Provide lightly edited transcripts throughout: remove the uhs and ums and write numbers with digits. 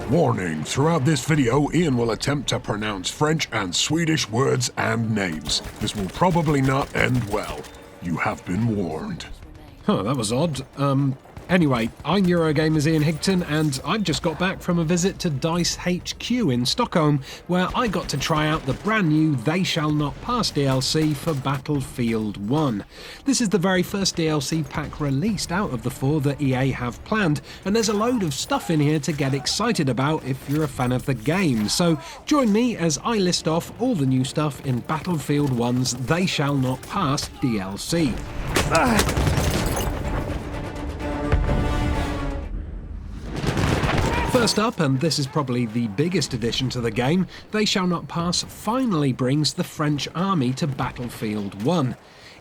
Warning, throughout this video, Ian will attempt to pronounce French and Swedish words and names. This will probably not end well. You have been warned. Huh, that was odd. Anyway, I'm Eurogamer's Ian Higton, and I've just got back from a visit to DICE HQ in Stockholm, where I got to try out the brand new They Shall Not Pass DLC for Battlefield 1. This is the very first DLC pack released out of the 4 that EA have planned, and there's a load of stuff in here to get excited about if you're a fan of the game. So join me as I list off all the new stuff in Battlefield 1's They Shall Not Pass DLC. First up, and this is probably the biggest addition to the game, They Shall Not Pass finally brings the French army to Battlefield 1.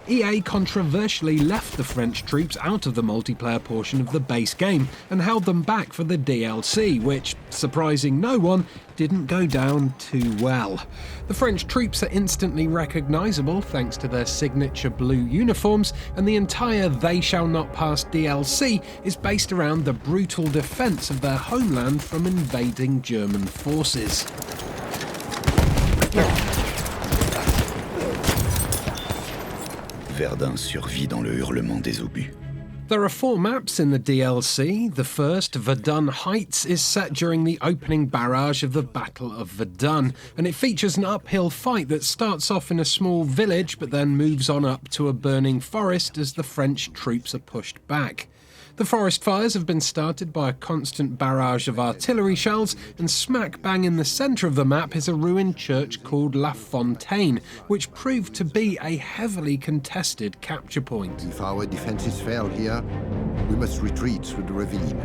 EA controversially left the French troops out of the multiplayer portion of the base game and held them back for the DLC, which, surprising no one, didn't go down too well. The French troops are instantly recognisable thanks to their signature blue uniforms, and the entire They Shall Not Pass DLC is based around the brutal defence of their homeland from invading German forces. Verdun survit dans le hurlement des obus. There are 4 maps in the DLC. The first, Verdun Heights, is set during the opening barrage of the Battle of Verdun, and it features an uphill fight that starts off in a small village but then moves on up to a burning forest as the French troops are pushed back. The forest fires have been started by a constant barrage of artillery shells, and smack bang in the centre of the map is a ruined church called La Fontaine, which proved to be a heavily contested capture point. If our defences fail here, we must retreat through the ravine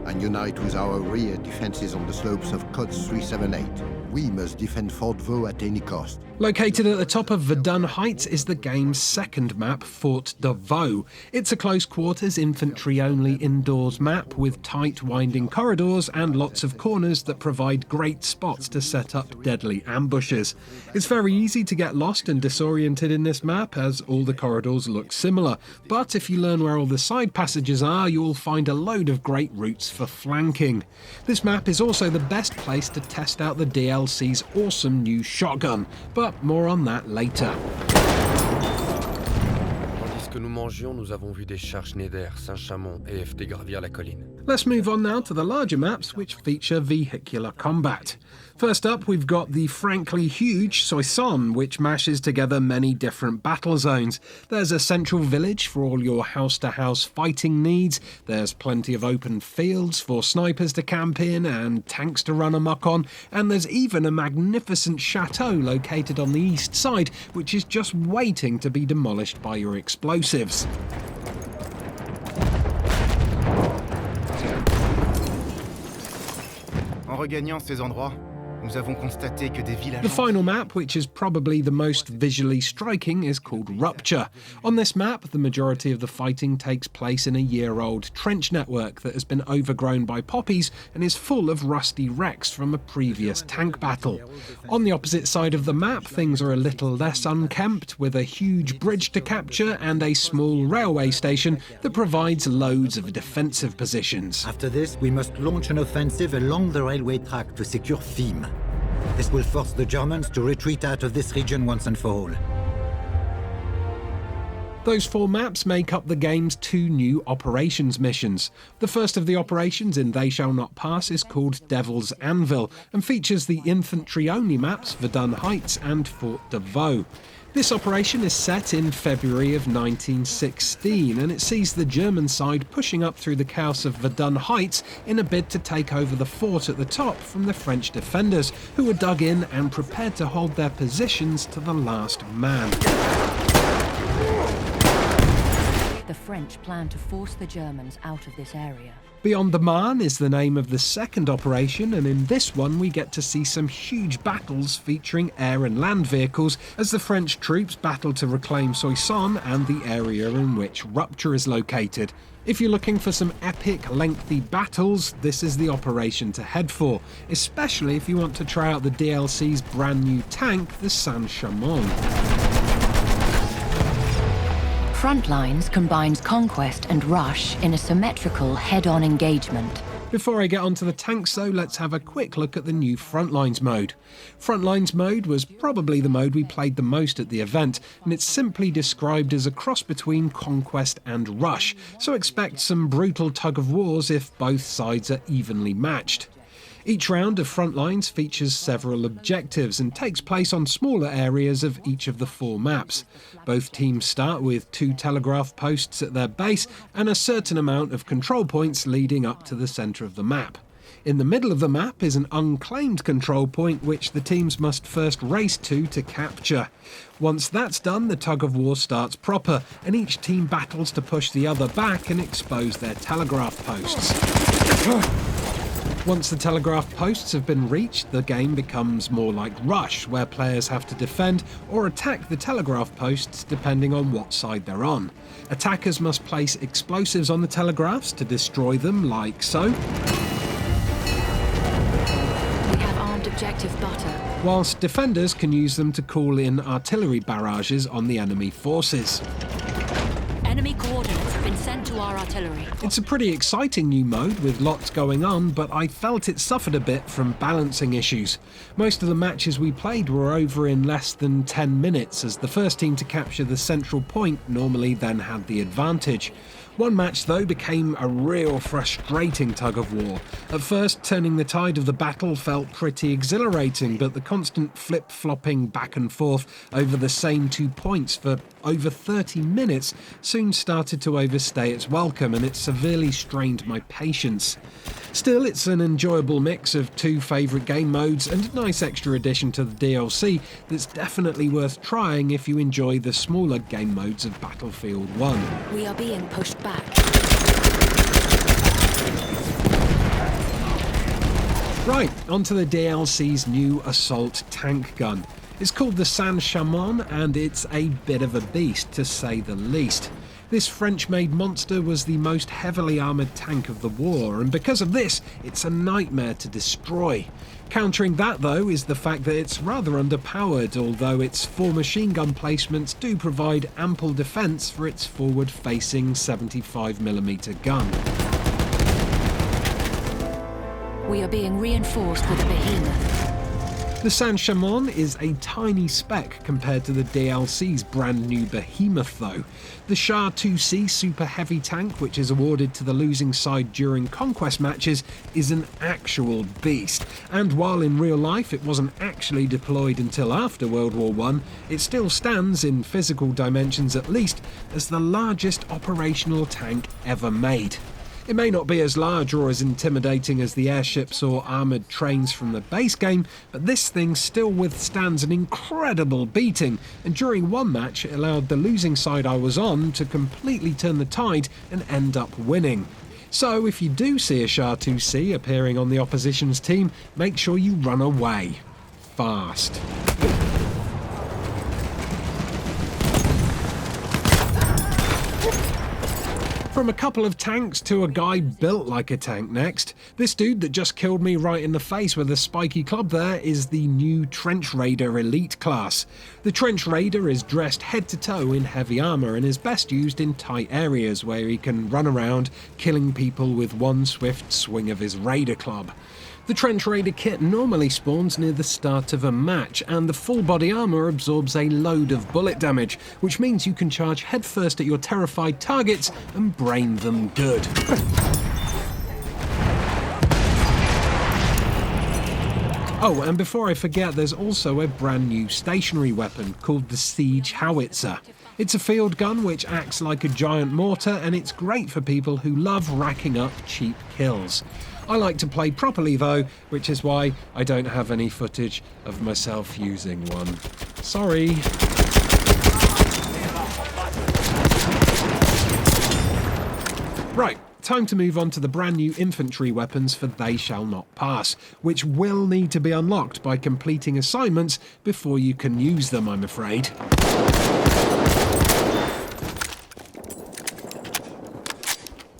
and unite with our rear defences on the slopes of Cotes 378. We must defend Fort Vaux at any cost. Located at the top of Verdun Heights is the game's second map, Fort de Vaux. It's a close-quarters, infantry-only indoors map with tight, winding corridors and lots of corners that provide great spots to set up deadly ambushes. It's very easy to get lost and disoriented in this map, as all the corridors look similar. But if you learn where all the side passages are, you'll find a load of great routes for flanking. This map is also the best place to test out the DLC's awesome new shotgun, but more on that later. Tandis que nous mangions, nous avons vu des chars Schneider, Saint-Chamond et FD gravir la colline. Let's move on now to the larger maps, which feature vehicular combat. First up, we've got the frankly huge Soissons, which mashes together many different battle zones. There's a central village for all your house-to-house fighting needs, there's plenty of open fields for snipers to camp in and tanks to run amok on, and there's even a magnificent chateau located on the east side, which is just waiting to be demolished by your explosives. En regagnant ces endroits, nous avons constaté que des villages... The final map, which is probably the most visually striking, is called Rupture. On this map, the majority of the fighting takes place in a year-old trench network that has been overgrown by poppies and is full of rusty wrecks from a previous tank battle. On the opposite side of the map, things are a little less unkempt, with a huge bridge to capture and a small railway station that provides loads of defensive positions. After this, we must launch an offensive along the railway track to secure Theme. This will force the Germans to retreat out of this region once and for all. Those 4 maps make up the game's 2 new operations missions. The first of the operations in They Shall Not Pass is called Devil's Anvil and features the infantry-only maps Verdun Heights and Fort de Vaux. This operation is set in February of 1916, and it sees the German side pushing up through the chaos of Verdun Heights in a bid to take over the fort at the top from the French defenders, who were dug in and prepared to hold their positions to the last man. The French plan to force the Germans out of this area. Beyond the Marne is the name of the second operation, and in this one we get to see some huge battles featuring air and land vehicles as the French troops battle to reclaim Soissons and the area in which Rupture is located. If you're looking for some epic, lengthy battles, this is the operation to head for, especially if you want to try out the DLC's brand new tank, the Saint-Chamond. Frontlines combines conquest and rush in a symmetrical head-on engagement. Before I get onto the tanks though, let's have a quick look at the new Frontlines mode. Frontlines mode was probably the mode we played the most at the event, and it's simply described as a cross between Conquest and Rush, so expect some brutal tug of wars if both sides are evenly matched. Each round of Frontlines features several objectives and takes place on smaller areas of each of the 4 maps. Both teams start with 2 telegraph posts at their base and a certain amount of control points leading up to the centre of the map. In the middle of the map is an unclaimed control point which the teams must first race to capture. Once that's done, the tug of war starts proper, and each team battles to push the other back and expose their telegraph posts. Once the telegraph posts have been reached, the game becomes more like Rush, where players have to defend or attack the telegraph posts depending on what side they're on. Attackers must place explosives on the telegraphs to destroy them, like so. We have armed objective butter. Whilst defenders can use them to call in artillery barrages on the enemy forces. Enemy coordinates have been sent to our artillery. It's a pretty exciting new mode with lots going on, but I felt it suffered a bit from balancing issues. Most of the matches we played were over in less than 10 minutes, as the first team to capture the central point normally then had the advantage. One match though became a real frustrating tug of war. At first, turning the tide of the battle felt pretty exhilarating, but the constant flip-flopping back and forth over the same 2 points for over 30 minutes soon started to overstay its welcome, and it severely strained my patience. Still, it's an enjoyable mix of 2 favourite game modes and a nice extra addition to the DLC that's definitely worth trying if you enjoy the smaller game modes of Battlefield 1. We are being pushed back. Right, onto the DLC's new assault tank gun. It's called the Saint-Chamond, and it's a bit of a beast, to say the least. This French-made monster was the most heavily armoured tank of the war, and because of this, it's a nightmare to destroy. Countering that, though, is the fact that it's rather underpowered, although its 4 machine gun placements do provide ample defence for its forward-facing 75mm gun. We are being reinforced with a Behemoth. The Saint-Chamond is a tiny speck compared to the DLC's brand new Behemoth though. The Char 2C super heavy tank, which is awarded to the losing side during conquest matches, is an actual beast, and while in real life it wasn't actually deployed until after World War I, it still stands, in physical dimensions at least, as the largest operational tank ever made. It may not be as large or as intimidating as the airships or armoured trains from the base game, but this thing still withstands an incredible beating, and during one match it allowed the losing side I was on to completely turn the tide and end up winning. So if you do see a Char 2C appearing on the opposition's team, make sure you run away. Fast. From a couple of tanks to a guy built like a tank next. This dude that just killed me right in the face with a spiky club there is the new Trench Raider Elite class. The Trench Raider is dressed head to toe in heavy armour and is best used in tight areas where he can run around killing people with one swift swing of his Raider club. The Trench Raider kit normally spawns near the start of a match, and the full body armour absorbs a load of bullet damage, which means you can charge headfirst at your terrified targets and brain them good. Oh, and before I forget, there's also a brand new stationary weapon called the Siege Howitzer. It's a field gun which acts like a giant mortar, and it's great for people who love racking up cheap kills. I like to play properly though, which is why I don't have any footage of myself using one. Sorry. Right, time to move on to the brand new infantry weapons for They Shall Not Pass, which will need to be unlocked by completing assignments before you can use them, I'm afraid.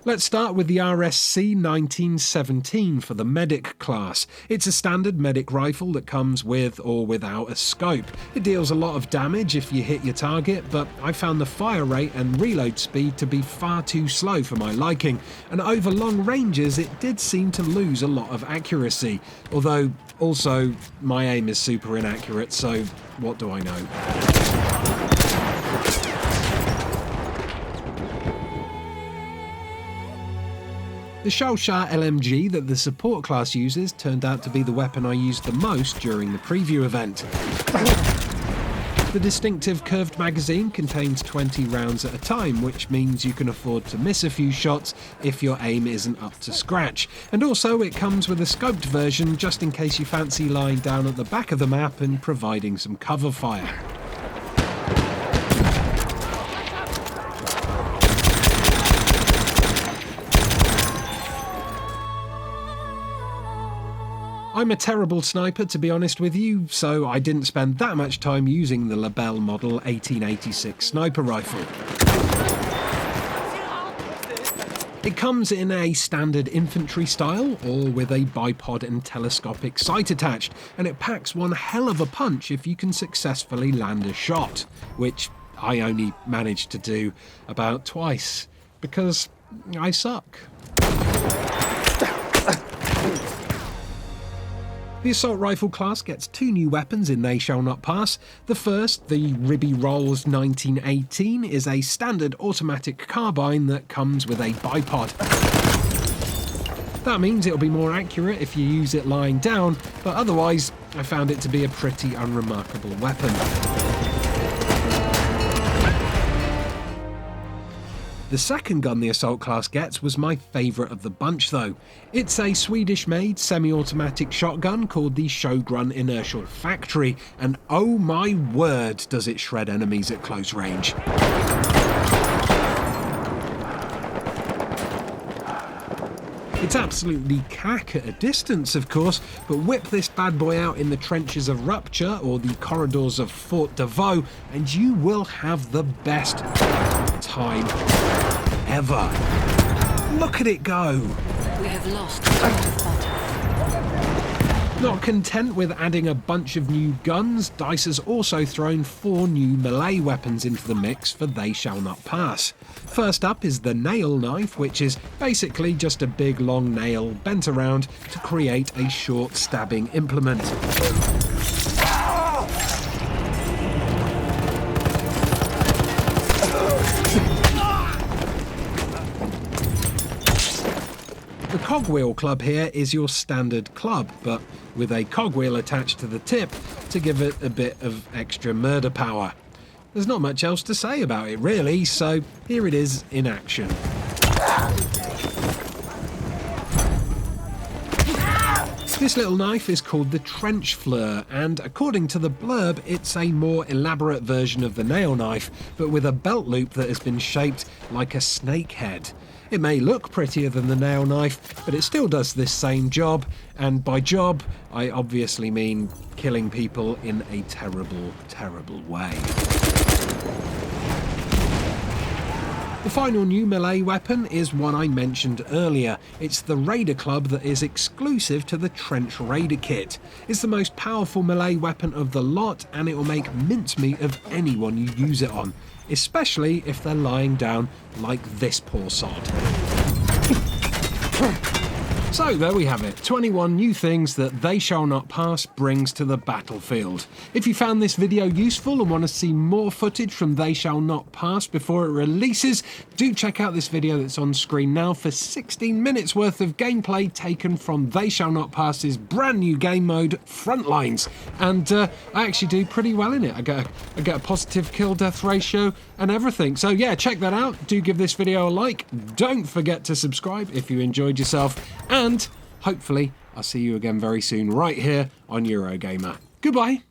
Let's start with the RSC 1917 for the medic class. It's a standard medic rifle that comes with or without a scope. It deals a lot of damage if you hit your target, but I found the fire rate and reload speed to be far too slow for my liking, and over long ranges it did seem to lose a lot of accuracy. Although, also, my aim is super inaccurate, so what do I know? The Shellshar LMG that the support class uses turned out to be the weapon I used the most during the preview event. The distinctive curved magazine contains 20 rounds at a time, which means you can afford to miss a few shots if your aim isn't up to scratch. And also it comes with a scoped version just in case you fancy lying down at the back of the map and providing some cover fire. I'm a terrible sniper, to be honest with you, so I didn't spend that much time using the Lebel model 1886 sniper rifle. It comes in a standard infantry style, or with a bipod and telescopic sight attached, and it packs one hell of a punch if you can successfully land a shot, which I only managed to do about twice, because I suck. The assault rifle class gets two new weapons in They Shall Not Pass. The first, the Ribby Rolls 1918, is a standard automatic carbine that comes with a bipod. That means it'll be more accurate if you use it lying down, but otherwise I found it to be a pretty unremarkable weapon. The second gun the assault class gets was my favourite of the bunch though. It's a Swedish-made semi-automatic shotgun called the Sjogrun Inertial Factory, and oh my word does it shred enemies at close range. It's absolutely cack at a distance, of course, but whip this bad boy out in the trenches of Rupture or the corridors of Fort de Vaux, and you will have the best time ever. Look at it go! We have lost objective butter. Not content with adding a bunch of new guns, DICE has also thrown 4 new melee weapons into the mix for They Shall Not Pass. First up is the nail knife, which is basically just a big long nail bent around to create a short stabbing implement. The cogwheel club here is your standard club, but with a cogwheel attached to the tip to give it a bit of extra murder power. There's not much else to say about it really, so here it is in action. This little knife is called the Trench Fleur, and according to the blurb, it's a more elaborate version of the nail knife, but with a belt loop that has been shaped like a snake head. It may look prettier than the nail knife, but it still does this same job, and by job, I obviously mean killing people in a terrible, terrible way. The final new melee weapon is one I mentioned earlier. It's the Raider Club that is exclusive to the Trench Raider kit. It's the most powerful melee weapon of the lot, and it will make mincemeat of anyone you use it on, especially if they're lying down like this poor sod. So there we have it, 21 new things that They Shall Not Pass brings to the battlefield. If you found this video useful and want to see more footage from They Shall Not Pass before it releases, do check out this video that's on screen now for 16 minutes worth of gameplay taken from They Shall Not Pass's brand new game mode, Frontlines. And I actually do pretty well in it. I get a positive kill death ratio and everything. So yeah, check that out. Do give this video a like. Don't forget to subscribe if you enjoyed yourself. And hopefully I'll see you again very soon right here on Eurogamer. Goodbye.